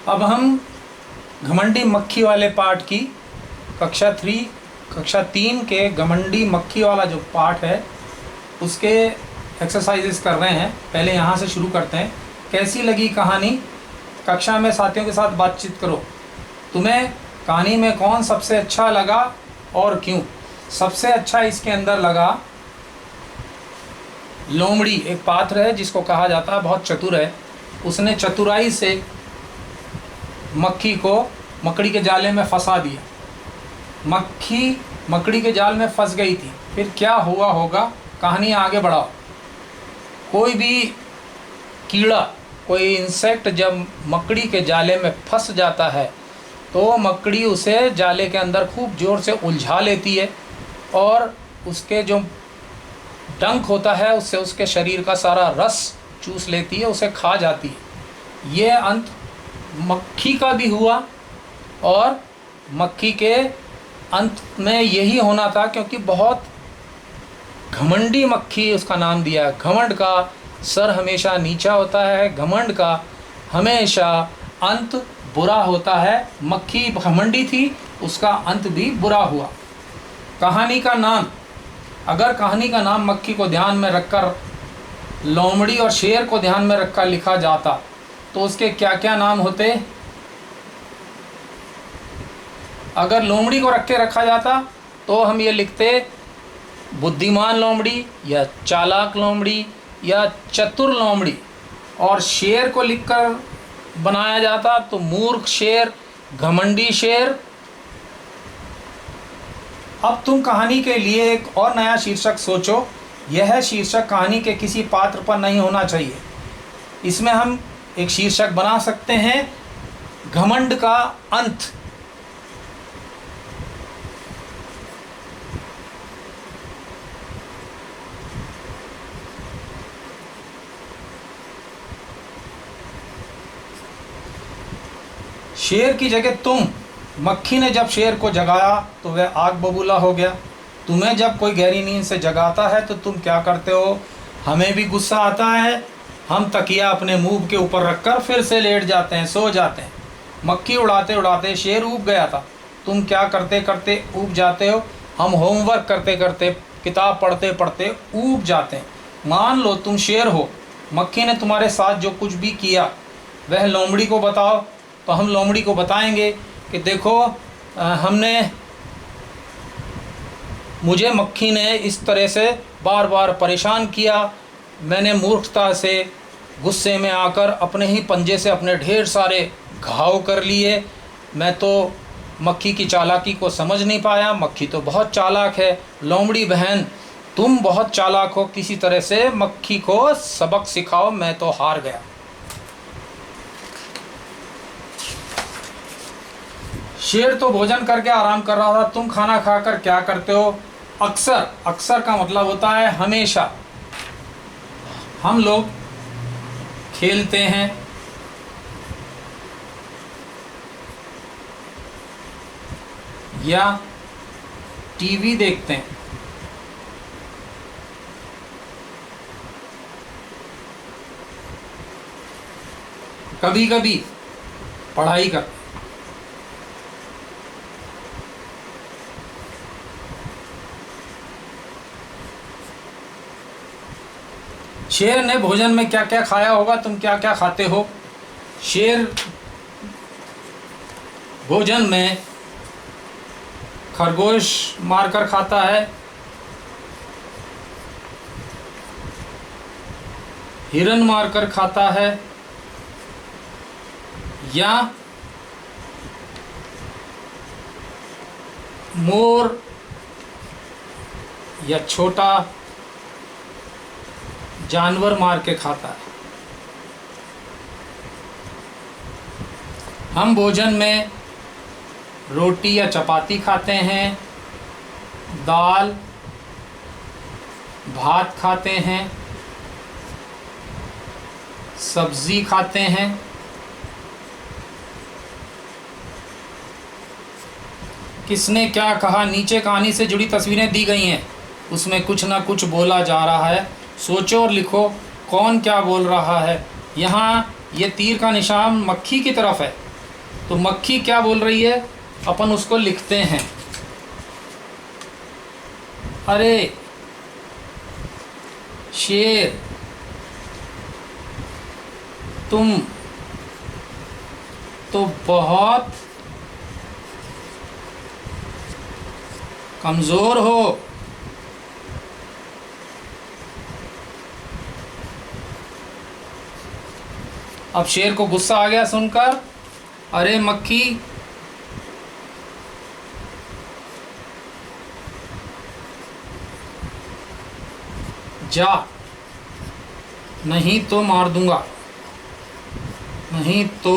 अब हम घमंडी मक्खी वाले पाठ की कक्षा 3 के घमंडी मक्खी वाला जो पाठ है उसके एक्सरसाइजेस कर रहे हैं। पहले यहाँ से शुरू करते हैं। कैसी लगी कहानी? कक्षा में साथियों के साथ बातचीत करो। तुम्हें कहानी में कौन सबसे अच्छा लगा और क्यों? सबसे अच्छा इसके अंदर लगा लोमड़ी। एक पात्र है जिसको कहा जाता है बहुत चतुर है। उसने चतुराई से मक्खी को मकड़ी के जाले में फंसा दिया। मक्खी मकड़ी के जाल में फंस गई थी। फिर क्या हुआ होगा? कहानी आगे बढ़ाओ। कोई भी कीड़ा, कोई इंसेक्ट जब मकड़ी के जाले में फंस जाता है तो मकड़ी उसे जाले के अंदर खूब ज़ोर से उलझा लेती है और उसके जो डंक होता है उससे उसके शरीर का सारा रस चूस लेती है, उसे खा जाती है। ये अंत मक्खी का भी हुआ और मक्खी के अंत में यही होना था, क्योंकि बहुत घमंडी मक्खी उसका नाम दिया। घमंड का सर हमेशा नीचा होता है, घमंड का हमेशा अंत बुरा होता है। मक्खी घमंडी थी, उसका अंत भी बुरा हुआ। कहानी का नाम, अगर कहानी का नाम मक्खी को ध्यान में रखकर लोमड़ी और शेर को ध्यान में रखकर लिखा जाता तो उसके क्या क्या नाम होते? अगर लोमड़ी को रख के रखा जाता तो हम ये लिखते बुद्धिमान लोमड़ी या चालाक लोमड़ी या चतुर लोमड़ी, और शेर को लिखकर बनाया जाता तो मूर्ख शेर, घमंडी शेर। अब तुम कहानी के लिए एक और नया शीर्षक सोचो। यह शीर्षक कहानी के किसी पात्र पर नहीं होना चाहिए। इसमें हम एक शीर्षक बना सकते हैं, घमंड का अंत। शेर की जगह तुम। मक्खी ने जब शेर को जगाया तो वह आग बबूला हो गया। तुम्हें जब कोई गहरी नींद से जगाता है तो तुम क्या करते हो? हमें भी गुस्सा आता है, हम तकिया अपने मुंह के ऊपर रखकर फिर से लेट जाते हैं, सो जाते हैं। मक्खी उड़ाते उड़ाते शेर ऊब गया था। तुम क्या करते करते ऊब जाते हो? हम होमवर्क करते करते, किताब पढ़ते पढ़ते ऊब जाते हैं। मान लो तुम शेर हो, मक्खी ने तुम्हारे साथ जो कुछ भी किया वह लोमड़ी को बताओ। तो हम लोमड़ी को बताएंगे कि देखो, मुझे मक्खी ने इस तरह से बार बार परेशान किया। मैंने मूर्खता से, गुस्से में आकर अपने ही पंजे से अपने ढेर सारे घाव कर लिए। मैं तो मक्खी की चालाकी को समझ नहीं पाया। मक्खी तो बहुत चालाक है। लोमड़ी बहन, तुम बहुत चालाक हो, किसी तरह से मक्खी को सबक सिखाओ, मैं तो हार गया। शेर तो भोजन करके आराम कर रहा था। तुम खाना खाकर क्या करते हो? अक्सर, अक्सर का मतलब होता है हमेशा। हम लोग खेलते हैं, या टीवी देखते हैं। कभी कभी पढ़ाई करते हैं। शेर ने भोजन में क्या क्या खाया होगा? तुम क्या क्या खाते हो? शेर भोजन में खरगोश मारकर खाता है, हिरन मारकर खाता है, या मोर या छोटा जानवर मार के खाता है। हम भोजन में रोटी या चपाती खाते हैं, दाल भात खाते हैं, सब्जी खाते हैं। किसने क्या कहा? नीचे कहानी से जुड़ी तस्वीरें दी गई हैं, उसमें कुछ ना कुछ बोला जा रहा है। सोचो और लिखो कौन क्या बोल रहा है। यहाँ ये तीर का निशान मक्खी की तरफ है, तो मक्खी क्या बोल रही है, अपन उसको लिखते हैं। अरे शेर तुम तो बहुत कमजोर हो। अब शेर को गुस्सा आ गया सुनकर, अरे मक्खी जा, नहीं तो मार दूंगा, नहीं तो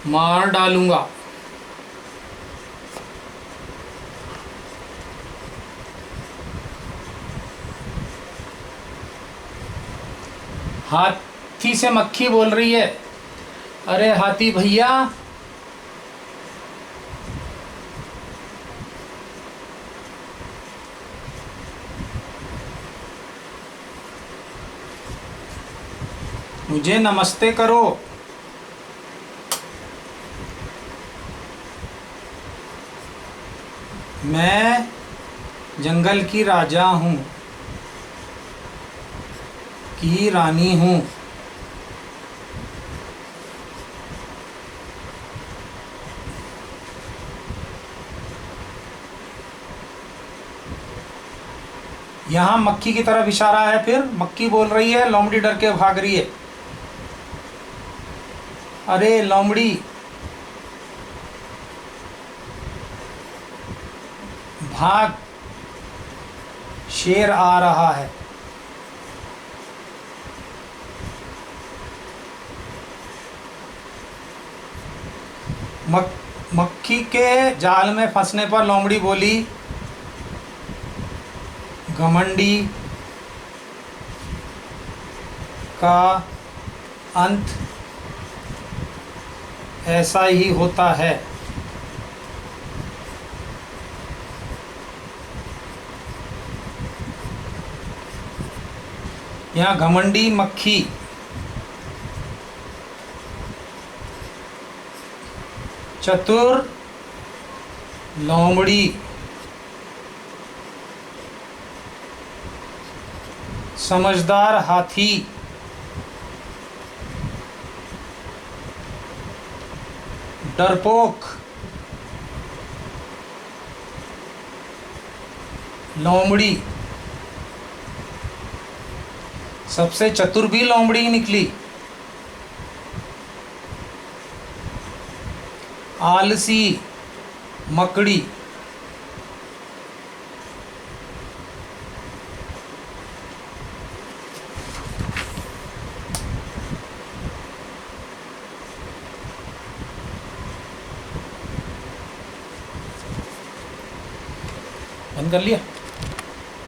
मार डालूंगा। हाथी से मक्खी बोल रही है, अरे हाथी भैया मुझे नमस्ते करो। मैं जंगल की राजा हूँ, की रानी हूँ। यहाँ मक्खी की तरफ इशारा है, फिर मक्खी बोल रही है, लोमड़ी डर के भाग रही है, अरे लोमड़ी भाग, शेर आ रहा है। मक्खी के जाल में फंसने पर लोमड़ी बोली, घमंडी का अंत ऐसा ही होता है। यहाँ घमंडी मक्खी, चतुर लोमड़ी, समझदार हाथी, डरपोक लोमड़ी, सबसे चतुर भी लोमड़ी ही निकली। आलसी मकड़ी, बंद कर लिया।